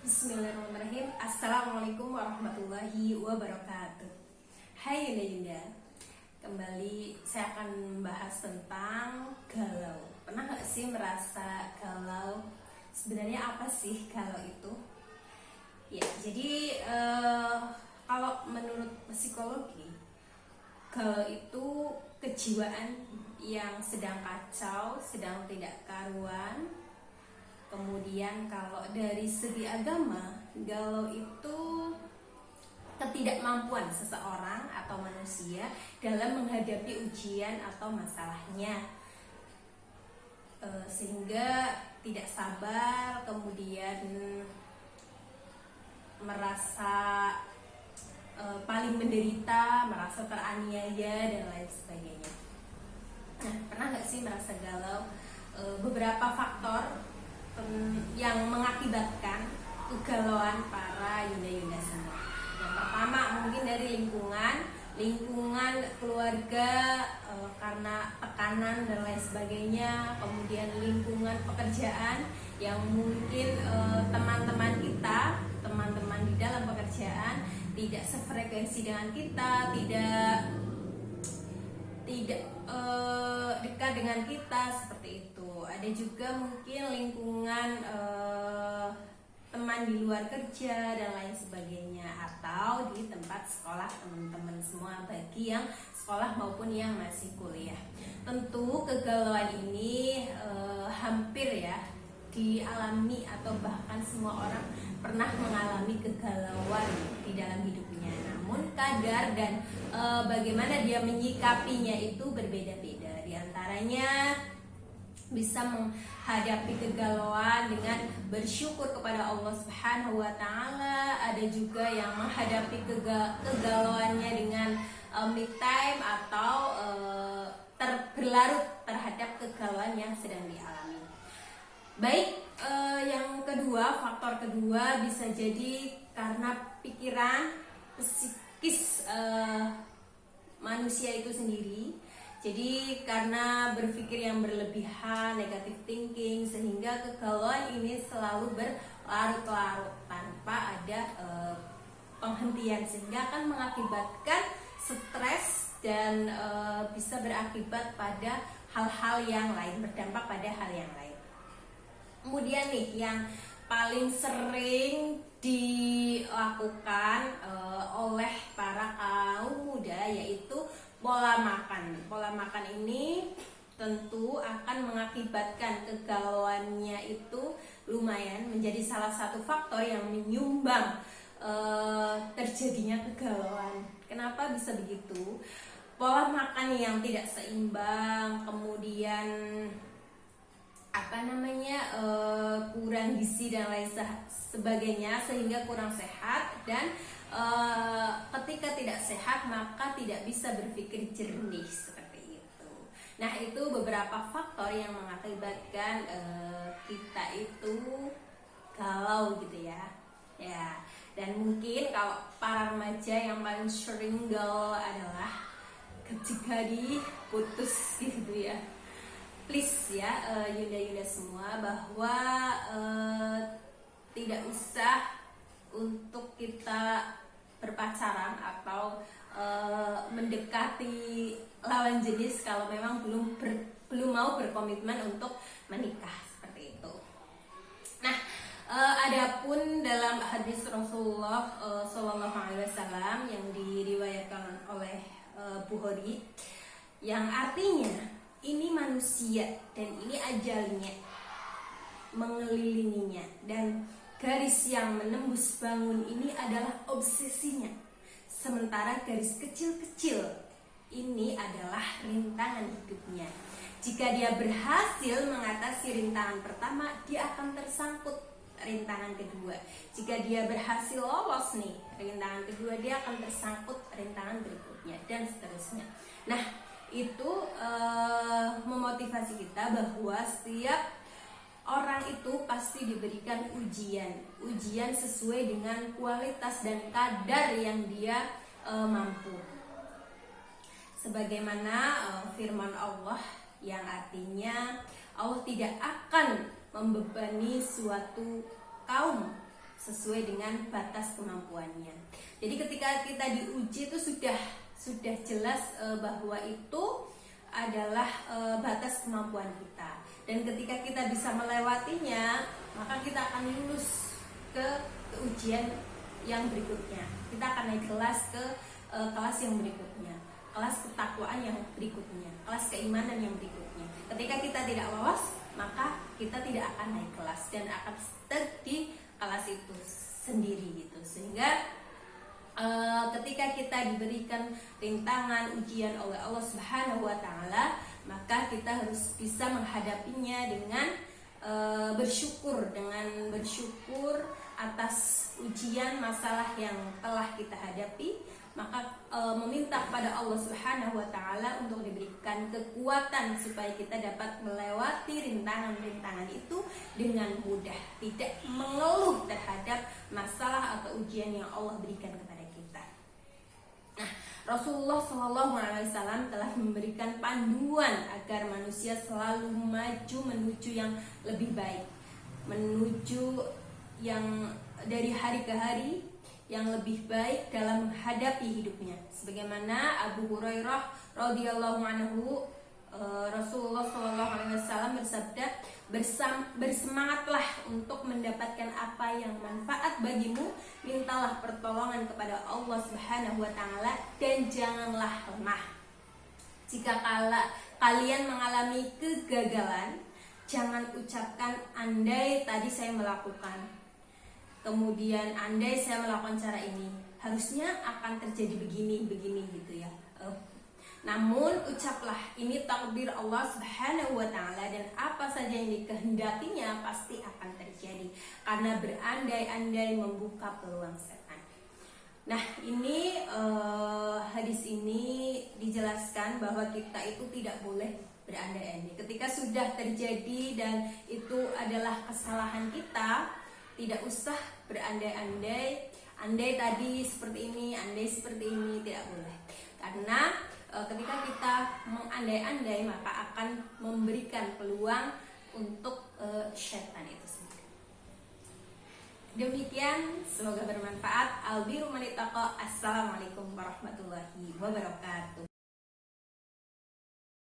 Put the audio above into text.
Bismillahirrahmanirrahim. Assalamualaikum warahmatullahi wabarakatuh. Hai Yunda, kembali saya akan membahas tentang galau. Pernah gak sih merasa galau? Sebenarnya apa sih galau itu? Ya, jadi kalau menurut psikologi, galau itu kejiwaan yang sedang kacau, sedang tidak karuan. Kemudian kalau dari segi agama, galau itu ketidakmampuan seseorang atau manusia dalam menghadapi ujian atau masalahnya, sehingga tidak sabar, kemudian merasa paling menderita, merasa teraniaya dan lain sebagainya. Nah, pernah nggak sih merasa galau? Beberapa faktor yang mengakibatkan kegalauan para yunda-yunda semua. Yang pertama mungkin dari lingkungan keluarga, karena tekanan dan lain sebagainya. Kemudian lingkungan pekerjaan yang mungkin teman-teman di dalam pekerjaan tidak sefrekuensi dengan kita, tidak dekat dengan kita, seperti itu. Ada juga mungkin lingkungan teman di luar kerja dan lain sebagainya, atau di tempat sekolah teman-teman semua, bagi yang sekolah maupun yang masih kuliah. Tentu kegalauan ini hampir ya dialami, atau bahkan semua orang pernah mengalami kegalauan di dalam hidupnya. Namun kadar dan bagaimana dia menyikapinya itu berbeda-beda. Di antaranya bisa menghadapi kegalauan dengan bersyukur kepada Allah Subhanahu wa taala. Ada juga yang menghadapi kegalauannya dengan me time atau berlarut terhadap kegalauan yang sedang dialami. Baik, yang kedua, faktor kedua bisa jadi karena pikiran psikis manusia itu sendiri. Jadi karena berpikir yang berlebihan, negative thinking, sehingga kegalauan ini selalu berlarut-larut tanpa ada penghentian, sehingga akan mengakibatkan stres dan bisa berakibat pada hal-hal yang lain, berdampak pada hal yang lain. Kemudian nih, yang paling sering dilakukan oleh para kaum muda yaitu pola makan. Pola makan ini tentu akan mengakibatkan kegalauannya itu lumayan, menjadi salah satu faktor yang menyumbang terjadinya kegalauan. Kenapa bisa begitu? Pola makan yang tidak seimbang, kemudian kurang gizi dan lain sebagainya, sehingga kurang sehat. Dan ketika tidak sehat maka tidak bisa berpikir jernih, seperti itu. Nah, itu beberapa faktor yang mengakibatkan kita itu galau gitu ya. Dan mungkin kalau para remaja yang paling sering galau adalah ketika diputus gitu ya. Please ya, yunda-yunda semua, bahwa tidak usah untuk kita berpacaran atau mendekati lawan jenis kalau memang belum mau berkomitmen untuk menikah, seperti itu. Nah, adapun dalam hadis Rasulullah Shallallahu Alaihi Wasallam yang diriwayatkan oleh Bukhari, yang artinya ini manusia dan ini ajalnya mengelilinginya, dan garis yang menembus bangun ini adalah obsesinya, sementara garis kecil-kecil ini adalah rintangan hidupnya. Jika dia berhasil mengatasi rintangan pertama, dia akan tersangkut rintangan kedua. Jika dia berhasil lolos nih rintangan kedua, dia akan tersangkut rintangan berikutnya, dan seterusnya. Nah, itu memotivasi kita bahwa setiap orang itu pasti diberikan ujian sesuai dengan kualitas dan kadar yang dia mampu. Sebagaimana firman Allah yang artinya Allah tidak akan membebani suatu kaum sesuai dengan batas kemampuannya. Jadi ketika kita diuji itu sudah jelas bahwa itu adalah batas kemampuan kita, dan ketika kita bisa melewatinya, maka kita akan lulus ke ujian yang berikutnya. Kita akan naik kelas ke kelas yang berikutnya, kelas ketakwaan yang berikutnya, kelas keimanan yang berikutnya. Ketika kita tidak lolos, maka kita tidak akan naik kelas dan akan stuck di kelas itu sendiri gitu. Sehingga ketika kita diberikan rintangan ujian oleh Allah Subhanahu wa taala, maka kita harus bisa menghadapinya dengan bersyukur atas ujian masalah yang telah kita hadapi, maka meminta kepada Allah Subhanahu wa taala untuk diberikan kekuatan supaya kita dapat melewati rintangan-rintangan itu dengan mudah, tidak mengeluh terhadap masalah atau ujian yang Allah berikan kepada kita. Nah, Rasulullah SAW telah memberikan panduan agar manusia selalu maju menuju yang lebih baik, menuju yang dari hari ke hari yang lebih baik dalam menghadapi hidupnya. Sebagaimana Abu Hurairah radhiyallahu anhu, Rasulullah SAW bersabda, bersemangatlah untuk mendapatkan apa yang manfaat bagimu, mintalah pertolongan kepada Allah Subhanahu wa taala, dan janganlah lemah. Jika kalian mengalami kegagalan, jangan ucapkan andai tadi saya melakukan, kemudian andai saya melakukan cara ini, harusnya akan terjadi begini gitu ya. Namun ucaplah ini takdir Allah Subhanahu wa taala, dan apa saja yang dikehendakinya pasti akan terjadi, karena berandai-andai membuka peluang setan. Nah, ini hadis ini dijelaskan bahwa kita itu tidak boleh berandai-andai. Ketika sudah terjadi dan itu adalah kesalahan kita, tidak usah berandai-andai. Andai tadi seperti ini, andai seperti ini, tidak boleh. Karena ketika kita mengandai-andai, maka akan memberikan peluang untuk syaitan itu sendiri. Demikian, semoga bermanfaat. Albiru man ittaqa. Assalamualaikum warahmatullahi wabarakatuh.